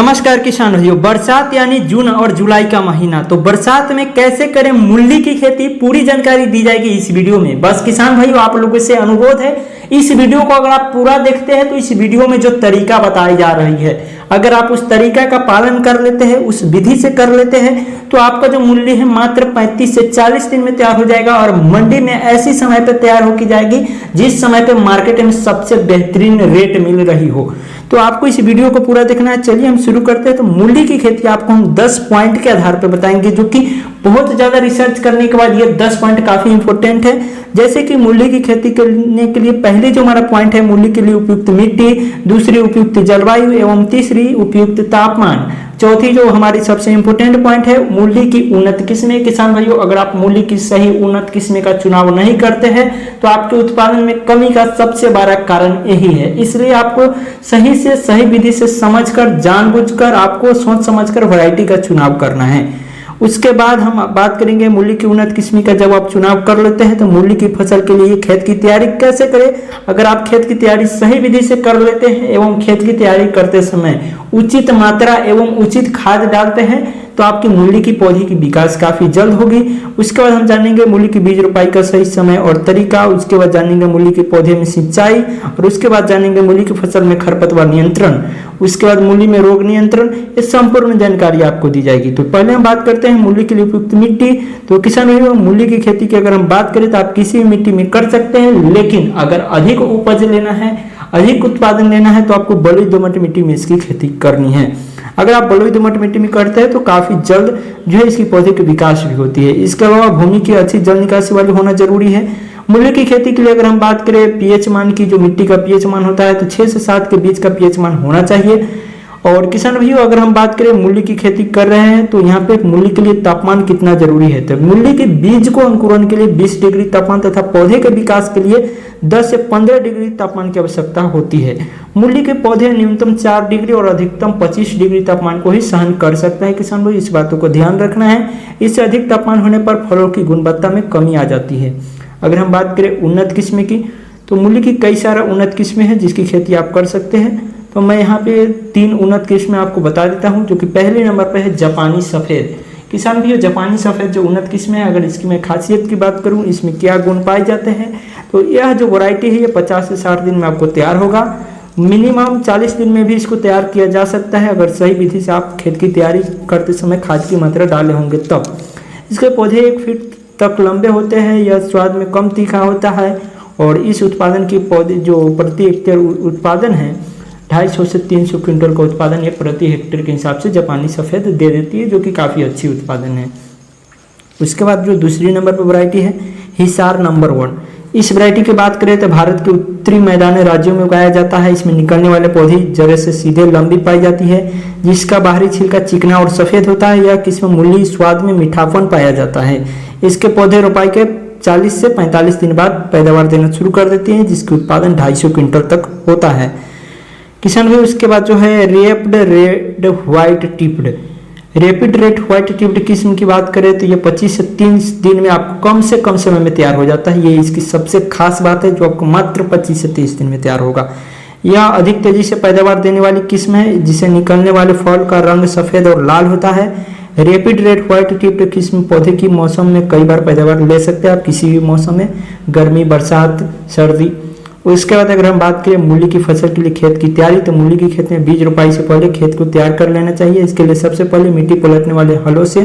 नमस्कार किसान भाइयों। बरसात यानी जून और जुलाई का महीना, तो बरसात में कैसे करें मूली की खेती, पूरी जानकारी दी जाएगी इस वीडियो में। बस किसान भाइयों, आप लोगों से अनुरोध है, इस वीडियो को अगर आप पूरा देखते हैं तो इस वीडियो में जो तरीका बताई जा रही है, अगर आप उस तरीका का पालन कर लेते हैं, उस विधि से कर लेते हैं, तो आपका जो मूली है मात्र 35 से 40 दिन में तैयार हो जाएगा और मंडी में ऐसी समय पर तैयार होकर जाएगी जिस समय पे मार्केट में सबसे बेहतरीन रेट मिल रही हो। तो आपको इस वीडियो को पूरा देखना है। चलिए हम शुरू करते हैं। तो मूली की खेती आपको हम 10 पॉइंट के आधार पर बताएंगे, जो कि बहुत ज्यादा रिसर्च करने के बाद ये 10 पॉइंट काफी इंपॉर्टेंट है। जैसे कि मूली की खेती करने के लिए पहले जो हमारा पॉइंट है, मूली के लिए उपयुक्त मिट्टी, दूसरी उपयुक्त जलवायु एवं तीसरी उपयुक्त तापमान, चौथी जो हमारी सबसे इंपॉर्टेंट पॉइंट है, मूली की उन्नत किस्में। किसान भाइयों, अगर आप मूली की सही उन्नत किस्में का चुनाव नहीं करते हैं तो आपके उत्पादन में कमी का सबसे बड़ा कारण यही है। इसलिए आपको सही से सही विधि से समझकर, जानबूझकर, आपको सोच समझकर वैरायटी का चुनाव करना है। उसके बाद हम बात करेंगे मूली की उन्नत किस्म का। जब आप चुनाव कर लेते हैं तो मूली की फसल के लिए खेत की तैयारी कैसे करें। अगर आप खेत की तैयारी सही विधि से कर लेते हैं एवं खेत की तैयारी करते समय उचित मात्रा एवं उचित खाद डालते हैं तो आपकी मूली की पौधे की विकास काफी जल्द होगी। उसके बाद हम जानेंगे मूली की बीज रोपाई का सही समय और तरीका। उसके बाद जानेंगे मूली के पौधे में सिंचाई और उसके बाद जानेंगे मूली की फसल में खरपतवार नियंत्रण। उसके बाद मूली में रोग नियंत्रण, ये संपूर्ण जानकारी आपको दी जाएगी। तो पहले हम बात करते हैं मूली के लिए उपयुक्त मिट्टी। तो किसान भाइयों, मूली की खेती की अगर हम बात करें तो आप किसी भी मिट्टी में कर सकते हैं, लेकिन अगर अधिक उपज लेना है, अधिक उत्पादन लेना है तो आपको बलुई दोमट मिट्टी में इसकी खेती करनी है। अगर आप बलुई दोमट मिट्टी में करते हैं तो काफी जल्द जो है इसकी पौधे की विकास भी होती है। इसके अलावा भूमि की अच्छी जल निकासी वाली होना जरूरी है। मूली की खेती के लिए अगर हम बात करें पीएच मान की, जो मिट्टी का पीएच मान होता है तो 6 से 7 के बीच का पीएच मान होना चाहिए। और किसान भाइयों, अगर हम बात करें मूली की खेती कर रहे हैं तो यहाँ पे मूली के लिए तापमान कितना जरूरी है। तो मूली के बीज को अंकुरन के लिए 20 डिग्री तापमान तथा पौधे के विकास के लिए 10 से 15 डिग्री तापमान की आवश्यकता होती है। मूली के पौधे न्यूनतम 4 डिग्री और अधिकतम 25 डिग्री तापमान को ही सहन कर सकता है। किसान भाई, इस बातों को ध्यान रखना है। इससे अधिक तापमान होने पर फलों की गुणवत्ता में कमी आ जाती है। अगर हम बात करें उन्नत किस्म की, तो मूली की कई सारा उन्नत किस्में हैं जिसकी खेती आप कर सकते हैं। तो मैं यहाँ पे 3 उन्नत किस्में आपको बता देता हूँ, जो कि पहले नंबर पे है जापानी सफ़ेद। किसान भाइयों, जापानी सफ़ेद जो उन्नत किस्में है, अगर इसकी मैं खासियत की बात करूँ, इसमें क्या गुण पाए जाते हैं, तो यह जो वैरायटी है ये 50 से 60 दिन में आपको तैयार होगा। मिनिमम 40 दिन में भी इसको तैयार किया जा सकता है, अगर सही विधि से आप खेत की तैयारी करते समय खाद की मात्रा डाले होंगे तब। इसके पौधे 1 फीट तक लंबे होते हैं, यह स्वाद में कम तीखा होता है और इस उत्पादन की पौधे जो प्रति हेक्टेयर उत्पादन है 250 से 300 क्विंटल का उत्पादन ये प्रति हेक्टेयर के हिसाब से जापानी सफ़ेद दे देती है, जो कि काफ़ी अच्छी उत्पादन है। उसके बाद जो दूसरी नंबर पर वैरायटी है हिसार नंबर 1। इस वैरायटी की बात करें तो भारत के उत्तरी मैदानी राज्यों में उगाया जाता है। इसमें निकलने वाले पौधे जड़ से सीधे लंबी पाई जाती है, जिसका बाहरी छिलका चिकना और सफ़ेद होता है। यह किस्म मूली स्वाद में मीठापन पाया जाता है। इसके पौधे रोपाई के 40 से 45 दिन बाद पैदावार देना शुरू कर देती हैं, जिसकी उत्पादन 250 क्विंटल तक होता है। किसान भाई, उसके बाद जो है rapid red white tipped, rapid red white tipped किस्म की बात करें तो ये 25 से 30 दिन में आपको कम से कम समय में तैयार हो जाता है। ये इसकी सबसे खास बात है, जो आपको मात्र 25 से 30 दिन में तैयार होगा। यह अधिक तेजी से पैदावार देने वाली किस्म है, जिसे निकलने वाले फल का रंग सफ़ेद और लाल होता है। रैपिड रेड व्हाइट टिप्ड किस्म पौधे की मौसम में कई बार पैदावार ले सकते हैं आप, किसी भी मौसम में, गर्मी, बरसात, सर्दी। उसके बाद अगर हम बात करें मूली की फसल के लिए खेत की तैयारी, तो मूली की खेत में बीज रोपाई से पहले खेत को तैयार कर लेना चाहिए। इसके लिए सबसे पहले मिट्टी पलटने वाले हलों से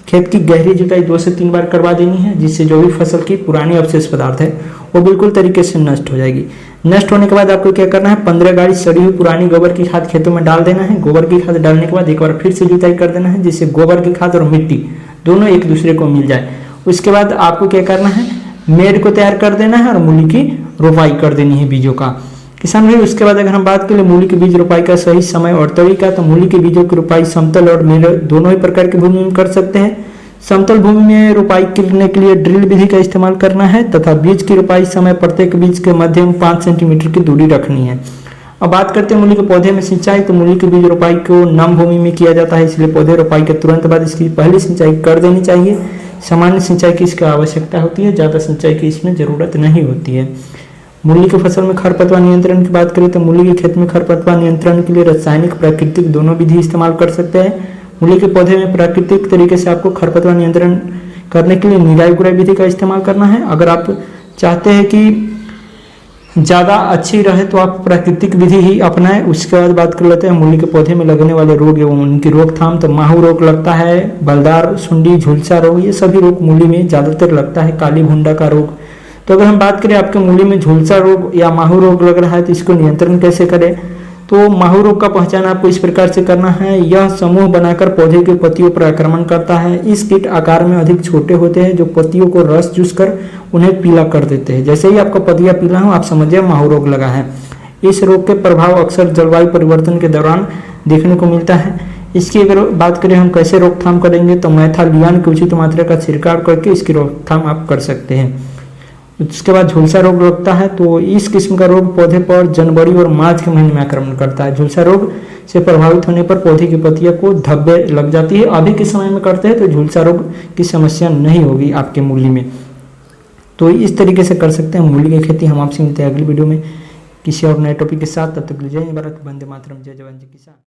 खेत की गहरी जुताई 2 से 3 बार करवा देनी है, जिससे जो भी फसल की पुरानी अवशेष पदार्थ है वो बिल्कुल तरीके से नष्ट हो जाएगी। नष्ट होने के बाद आपको क्या करना है, 15 गाड़ी सड़ी हुई पुरानी गोबर की खाद खेतों में डाल देना है। गोबर की खाद डालने के बाद एक बार फिर से जुताई कर देना है, जिससे गोबर की खाद और मिट्टी दोनों एक दूसरे को मिल जाए। उसके बाद आपको क्या करना है, मेड़ को तैयार कर देना है और मूली की रोपाई कर देनी है बीजों का। किसान भाई, उसके बाद अगर हम बात करें मूली की बीज रोपाई का सही समय और तरीका, तो मूली के बीजों की रोपाई समतल और मेड़ दोनों ही प्रकार की भूमि में कर सकते हैं। समतल भूमि में रोपाई करने के लिए ड्रिल विधि का इस्तेमाल करना है तथा बीज की रोपाई समय प्रत्येक बीज के मध्य में 5 सेंटीमीटर की दूरी रखनी है। अब बात करते हैं मूली के पौधे में सिंचाई। तो मूली के बीज रोपाई को नम भूमि में किया जाता है, इसलिए पौधे रोपाई के तुरंत बाद इसकी पहली सिंचाई कर देनी चाहिए। सामान्य सिंचाई की इसकी आवश्यकता होती है, ज़्यादा सिंचाई की इसमें ज़रूरत नहीं होती है। मूली की फसल में खरपतवार नियंत्रण की बात करें तो मूली के खेत में खरपतवार नियंत्रण के लिए रासायनिक प्राकृतिक दोनों विधि इस्तेमाल कर सकते हैं। मूली के पौधे में प्राकृतिक तरीके से आपको खरपतवार नियंत्रण करने के लिए निराई गुड़ाई विधि का इस्तेमाल करना है। अगर आप चाहते हैं कि ज़्यादा अच्छी रहे तो आप प्राकृतिक विधि ही अपनाएं। उसके बाद बात कर लेते हैं मूली के पौधे में लगने वाले रोग एवं उनकी रोकथाम। तो माहू रोग लगता है, बलदार सुंडी, झुलसा रोग, ये सभी रोग मूली में ज़्यादातर लगता है। काली भुंडा का रोग। तो अगर हम बात करें आपके मूली में झुलसा रोग या माहू रोग लग रहा है तो इसको नियंत्रण कैसे करें। तो माहू रोग का पहचान आपको इस प्रकार से करना है। यह समूह बनाकर पौधे के पत्तियों पर आक्रमण करता है। इस कीट आकार में अधिक छोटे होते हैं जो पत्तियों को रस चूस कर उन्हें पीला कर देते हैं। जैसे ही आपका पत्तियां पीला हो आप समझिए माहू रोग लगा है। इस रोग के प्रभाव अक्सर जलवायु परिवर्तन के दौरान देखने को मिलता है। इसकी अगर बात करें हम कैसे रोकथाम करेंगे तो मैथालियान की उचित मात्रा का छिड़काव करके इसकी रोकथाम आप कर सकते हैं। उसके बाद झुलसा रोग लगता है तो इस किस्म का रोग पौधे पर जनवरी और मार्च के महीने में आक्रमण करता है। झुलसा रोग से प्रभावित होने पर पौधे की पत्तियों को धब्बे लग जाती है। अभी के समय में करते हैं तो झुलसा रोग की समस्या नहीं होगी आपके मूली में। तो इस तरीके से कर सकते हैं मूली की खेती। हम आपसे मिलते हैं अगली वीडियो में किसी और नए टॉपिक के साथ। तब तक जय भारत, वंदे मातरम, जय जवान जय किसान।